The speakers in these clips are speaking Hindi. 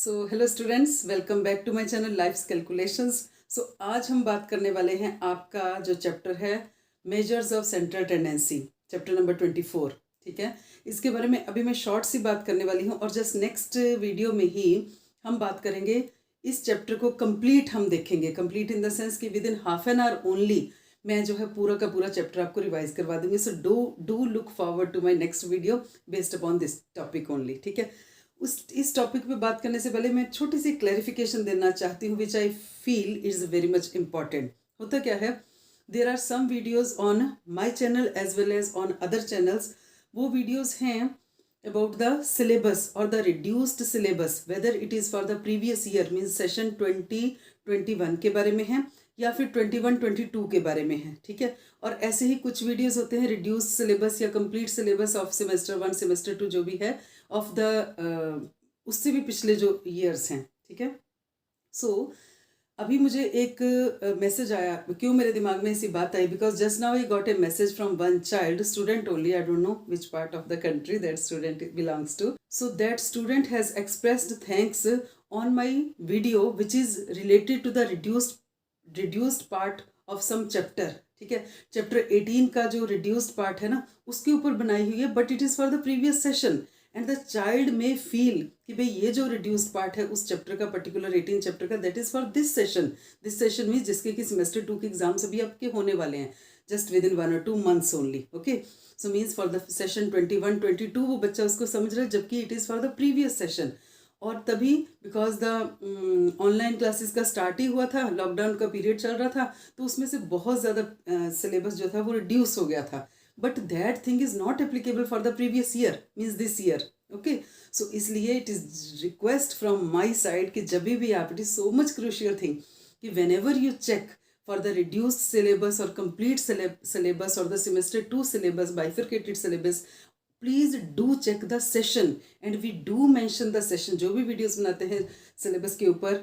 Hello students, welcome back to my channel life's calculations. आज हम बात करने वाले हैं आपका जो चैप्टर है measures of central tendency, chapter number 24। ठीक है, इसके बारे में अभी मैं शॉर्ट सी बात करने वाली हूँ और जस्ट नेक्स्ट वीडियो में ही हम बात करेंगे। इस चैप्टर को कंप्लीट हम देखेंगे, कंप्लीट इन द सेंस कि with in half an hour only मैं जो है पूरा का पूरा चैप्टर आपको रिवाइज करवा दूंगी। So do look forward to my next video based upon this topic only. ठीक है, इस टॉपिक पे बात करने से पहले मैं छोटी सी क्लैरिफिकेशन देना चाहती हूँ which I feel is very much important. होता क्या है, there are some videos on my channel as well as on other channels. वो वीडियोज़ हैं अबाउट द सिलेबस और the reduced syllabus, whether it is for the previous year means session 2021 के बारे में है या फिर 21-22 के बारे में है। ठीक है, और ऐसे ही कुछ वीडियोस होते हैं रिड्यूस्ड सिलेबस या complete syllabus of semester 1 semester 2 जो भी है ऑफ द उससे भी पिछले जो ईयर्स हैं। ठीक है, अभी मुझे एक मैसेज आया। क्यों मेरे दिमाग में ऐसी बात आई? Because just now I got a message from one child student only, I don't know which part of the country that student belongs to. So that student has expressed thanks on my video which is related to the reduced part of some chapter. ठीक है, चैप्टर 18 का जो रिड्यूस्ड पार्ट है ना उसके ऊपर बनाई हुई है, but it is for the previous session and the child में फील कि भाई ये जो रिड्यूस्ड पार्ट है उस चैप्टर का, पर्टिकुलर 18 चैप्टर का, that is for this session. This session means जिसके कि सेमेस्टर 2 के एग्जाम्स अभी आपके होने वाले हैं just with in 1 or 2 months only. Okay, so means for the session 21-22 वो बच्चा उसको समझ रहा है, जबकि it is for the previous session. और तभी बिकॉज द ऑनलाइन क्लासेस का स्टार्ट ही हुआ था, लॉकडाउन का पीरियड चल रहा था, तो उसमें से बहुत ज़्यादा सिलेबस जो था वो रिड्यूस हो गया था। But that thing is not applicable for the previous year means this year. Okay, so इसलिए it is request from my side कि जब भी आप, it is so much crucial thing कि whenever you check for the reduced syllabus or complete syllabus or the semester 2 syllabus, bifurcated syllabus, please do check the session and we do mention the session. जो भी वीडियोस बनाते हैं सिलेबस के ऊपर,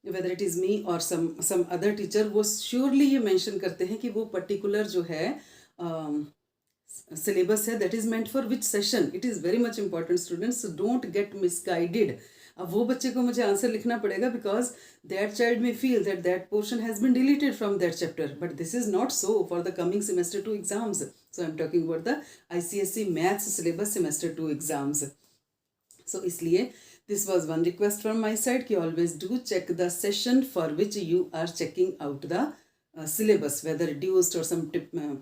वेदर इट इज़ मी और सम अदर टीचर, वो श्योरली ये मेंशन करते हैं कि वो पर्टिकुलर जो है सिलेबस है that is meant for which session. It is very much important students, don't get misguided. अब वो बच्चे को मुझे आंसर लिखना पड़ेगा बिकॉज दैट चाइल्ड में feel that that portion has been deleted from that chapter, but this is not so for the coming semester 2 exams. So I'm talking about the ICSE maths syllabus semester 2 exams. So इसलिए this was one request from my side कि always do check the session for which you are checking out the syllabus, whether reduced or some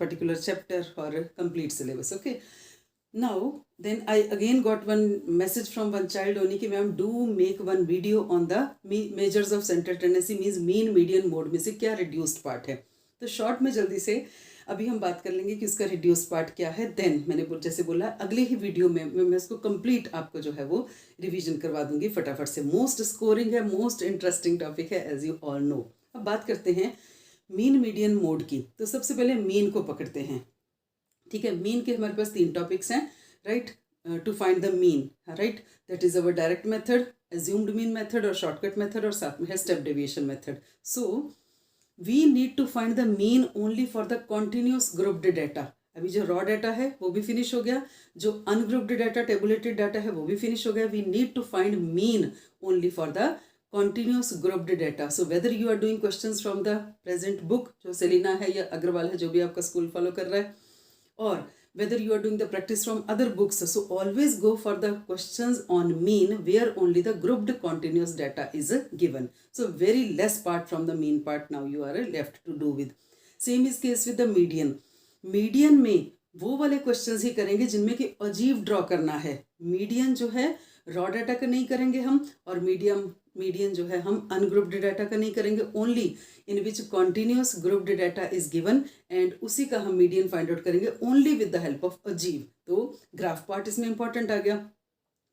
particular chapter or complete syllabus. Okay. Now then I again got one message from one child only कि ma'am do make one video on the measures of central tendency means mean median mode में से क्या reduced part है। तो शॉर्ट में जल्दी से अभी हम बात कर लेंगे कि उसका रिड्यूस पार्ट क्या है। देन मैंने जैसे बोला अगले ही वीडियो में मैं इसको कंप्लीट आपको जो है वो रिवीजन करवा दूंगी फटाफट से। मोस्ट स्कोरिंग है, मोस्ट इंटरेस्टिंग टॉपिक है एज यू ऑल नो। अब बात करते हैं मीन मीडियन मोड की। तो सबसे पहले मीन को पकड़ते हैं। ठीक है, मीन के हमारे पास 3 टॉपिक्स हैं, right, to find the mean, right, that is our direct method, assumed mean method और शॉर्टकट मेथड, और साथ में है step deviation method. So we need to find the mean only for the continuous grouped data। अभी जो रॉ डाटा है वो भी फिनिश हो गया, जो अनग्रुप्ड डाटा, टेबुलेटेड डाटा है वो भी फिनिश हो गया। We need to find mean only for the continuous grouped data। so whether you are doing questions from the present book जो सेलिना है या अग्रवाल है, जो भी आपका स्कूल फॉलो कर रहा है, और whether you are doing the practice from other books, so always go for the questions on mean where only the grouped continuous data is given। so very less part from the mean part now you are left to do with। same is case with the median। median में वो वाले क्वेश्चंस ही करेंगे जिनमें कि अजीब ड्रॉ करना है। मीडियन जो है रॉ डाटा का नहीं करेंगे हम, और मीडियन जो है हम अनग्रुप्ड डाटा का नहीं करेंगे, only in which continuous grouped data is given, and उसी का हम मीडियन फाइंड आउट करेंगे only with the help of अजीब। तो ग्राफ पार्ट इसमें इंपॉर्टेंट आ गया।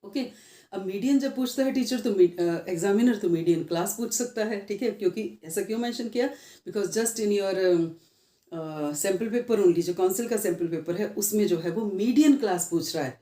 ओके, अब मीडियन जब पूछता है टीचर तो एग्जामिनर तो मीडियन क्लास पूछ सकता है। ठीक है, क्योंकि ऐसा क्यों मेंशन किया? Because just in your sample paper only, जो काउंसिल का सैम्पल पेपर है उसमें जो है वो मीडियन क्लास पूछ रहा है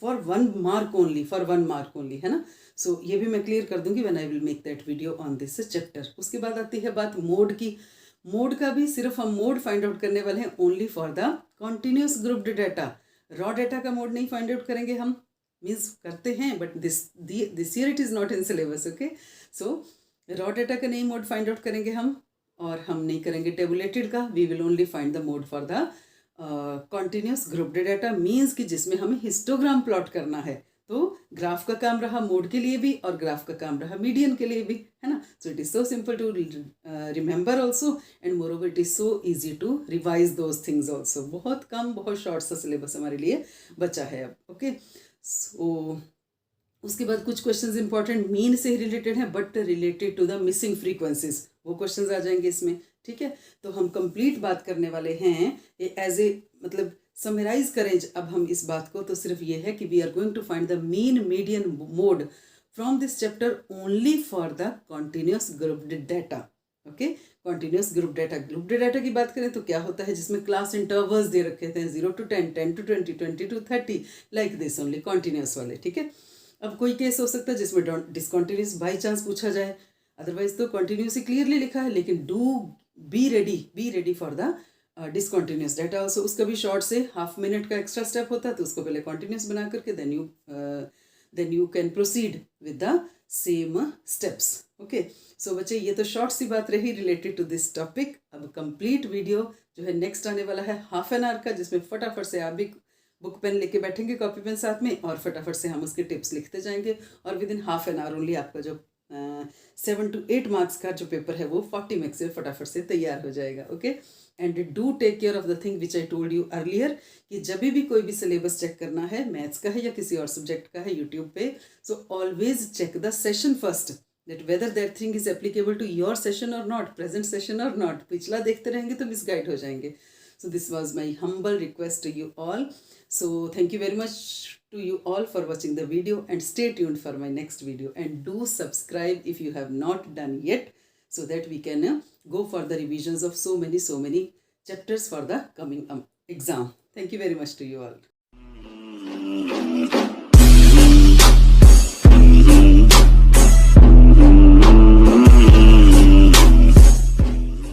for 1 mark only, for 1 mark only, है ना। सो ये भी मैं क्लियर कर दूंगी when I will make that video on this chapter. उसके बाद आती है बात मोड की। मोड का भी सिर्फ हम मोड फाइंड आउट करने वाले हैं only for the continuous grouped data. Raw data का मोड नहीं फाइंड आउट करेंगे हम, मीन्स करते हैं but this year it is not in syllabus. Okay, so raw data का नहीं मोड फाइंड आउट करेंगे हम, और हम नहीं करेंगे टेबुलेटेड का. We will only find the mode for the continuous grouped data, means कि जिसमें हमें हिस्टोग्राम प्लॉट करना है. तो ग्राफ का काम रहा मोड के लिए भी और ग्राफ का काम रहा मीडियन के लिए भी, है ना. So it is so simple to remember also, and moreover it is so easy to revise those things also. बहुत कम, बहुत शॉर्ट सा सिलेबस हमारे लिए बचा है अब. ओके, सो उसके बाद कुछ क्वेश्चंस इंपॉर्टेंट मीन से ही रिलेटेड हैं but related to the missing frequencies, वो क्वेश्चंस आ जाएंगे इसमें. ठीक है, तो हम कंप्लीट बात करने वाले हैं एज ए, मतलब समराइज करें अब हम इस बात को, तो सिर्फ ये है कि we are going to find the mean median mode from this chapter only for the continuous grouped data. Okay, continuous group data. Group data की बात करें तो क्या होता है, जिसमें क्लास इंटरवल्स दे रखे थे 0 to 10, 10 to 20, 20 to 30, like this only, continuous वाले. ठीक है, अब कोई केस हो सकता है जिसमें डिसकॉन्टिन्यूस बाई चांस पूछा जाए, अदरवाइज तो कॉन्टिन्यूस ही क्लियरली लिखा है, लेकिन do be ready for the discontinuous data also. उसका भी शॉर्ट से हाफ मिनट का एक्स्ट्रा स्टेप होता है, तो उसको पहले कॉन्टिन्यूस बना करके then you can proceed with the same steps. Okay, so बच्चे ये तो शॉर्ट सी बात रही रिलेटेड टू दिस टॉपिक. अब कंप्लीट वीडियो जो है नेक्स्ट आने वाला है हाफ एन आवर का, जिसमें फटाफट से आप भी बुक पेन लेके बैठेंगे, कॉपी पेन साथ में, और फटाफट से हम उसके टिप्स लिखते जाएंगे, और with in half an hour only आपका जो 7 to 8 मार्क्स का जो पेपर है वो 40 मार्क्स से फटाफट से तैयार हो जाएगा. Okay, and do take care of the thing which I told you earlier, कि जब भी कोई भी सिलेबस चेक करना है, मैथ्स का है या किसी और सब्जेक्ट का है यूट्यूब पे, so always check the session first, that whether that thing is applicable to your session or not, present session or not. पिछला देखते रहेंगे तो मिसगाइड हो जाएंगे. So this was my humble request to you all. So thank you very much to you all for watching the video, and stay tuned for my next video, and do subscribe if you have not done yet, so that we can go for the revisions of so many chapters for the coming exam. Thank you very much to you all.